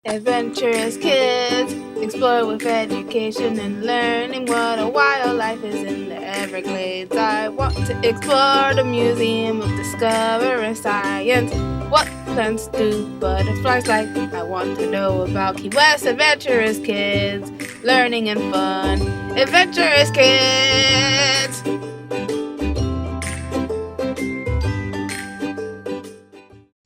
Adventurous kids, explore with education and learning what a wild life is in the Everglades. I want to explore the Museum of Discovering Science. What plants do butterflies like? I want to know about Key West Adventurous Kids, learning and fun. Adventurous Kids!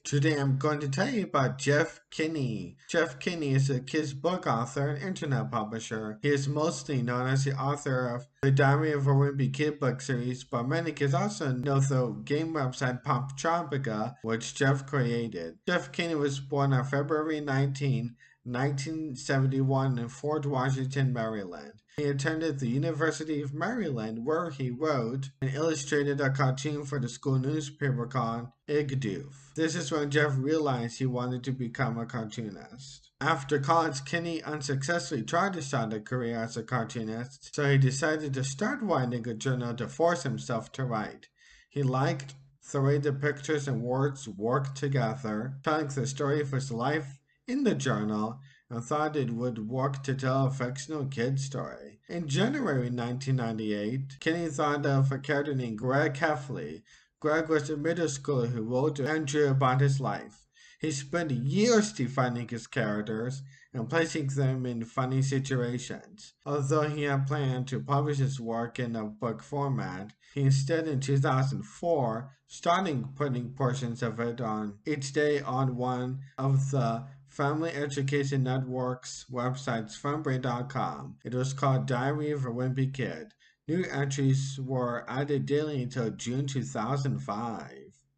Today I'm going to tell you about Jeff Kinney. Jeff Kinney is a kids book author and internet publisher. He is mostly known as the author of the Diary of a Wimpy Kid book series, but many kids also know the game website Pop Tropica, which Jeff created. Jeff Kinney was born on February 19, 1971 in Fort Washington, Maryland. He attended the University of Maryland, where he wrote and illustrated a cartoon for the school newspaper called Igdoof. This is when Jeff realized he wanted to become a cartoonist. After college, Kinney unsuccessfully tried to start a career as a cartoonist, so he decided to start writing a journal to force himself to write. He liked the way the pictures and words worked together, telling the story of his life in the journal, and thought it would work to tell a fictional kid story. In January 1998, Kinney thought of a character named Greg Heffley. Greg was a middle schooler who wrote to Andrew about his life. He spent years defining his characters and placing them in funny situations. Although he had planned to publish his work in a book format, he instead in 2004 started putting portions of it on each day on one of the Family Education Network's websites funbrain.com. It was called Diary of a Wimpy Kid. New entries were added daily until June 2005.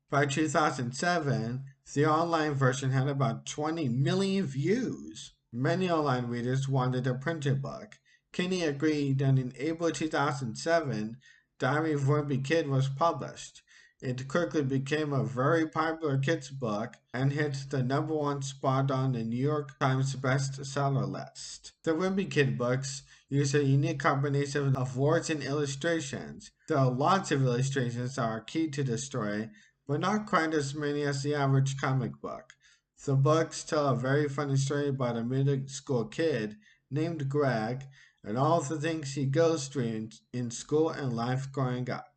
By 2007, the online version had about 20 million views. Many online readers wanted a printed book. Kinney agreed, and in April 2007, Diary of a Wimpy Kid was published. It quickly became a very popular kids book and hit the #1 spot on the New York Times bestseller list. The Wimpy Kid books use a unique combination of words and illustrations. There are lots of illustrations that are key to the story, but not quite as many as the average comic book. The books tell a very funny story about a middle school kid named Greg and all the things he goes through in school and life growing up.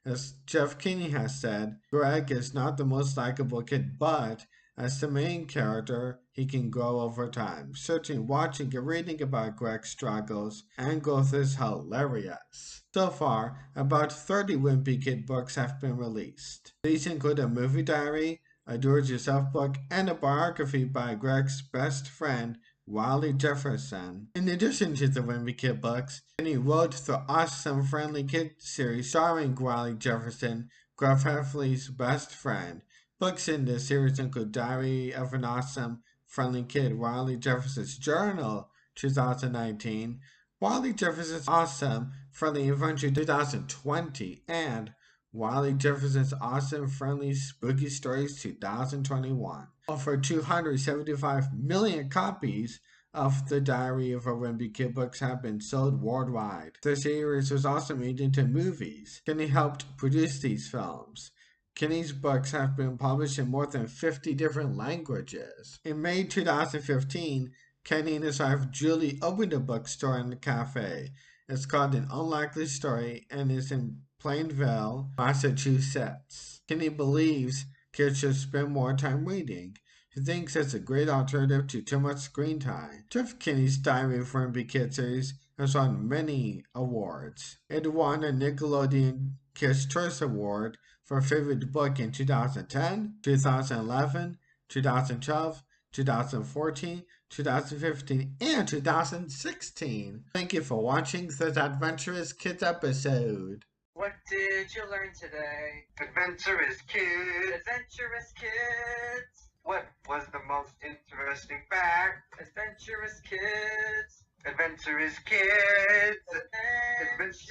As Jeff Kinney has said, Greg is not the most likable kid, but as the main character, he can grow over time. Searching, watching, and reading about Greg's struggles and growth is hilarious. So far, about 30 Wimpy Kid books have been released. These include a movie diary, a do-it-yourself book, and a biography by Greg's best friend, Wiley Jefferson. In addition to the Wimpy Kid books, Kinney wrote the Awesome Friendly Kid series starring Wiley Jefferson, Greg Heffley's best friend. Books in this series include Diary of an Awesome Friendly Kid, Wiley Jefferson's Journal, 2019, Wiley Jefferson's Awesome Friendly Adventure 2020, and Wiley Jefferson's Awesome Friendly Spooky Stories 2021. Over 275 million copies of the Diary of a Wimpy Kid books have been sold worldwide. The series was also made into movies. Kinney helped produce these films. Kinney's books have been published in more than 50 different languages. In May 2015, Kinney and his wife Julie opened a bookstore and a cafe. It's called An Unlikely Story and is in Plainville, Massachusetts. Kinney believes kids should spend more time reading. He thinks it's a great alternative to too much screen time. Jeff Kinney's Diary of a Wimpy Kid series has won many awards. It won a Nickelodeon Kids' Choice Award for Favorite Book in 2010, 2011, 2012, 2014, 2015, and 2016. Thank you for watching this Adventurous Kids episode. What did you learn today? Adventurous Kids! Adventurous Kids! What was the most interesting fact? Adventurous Kids! Adventurous Kids! Adventurous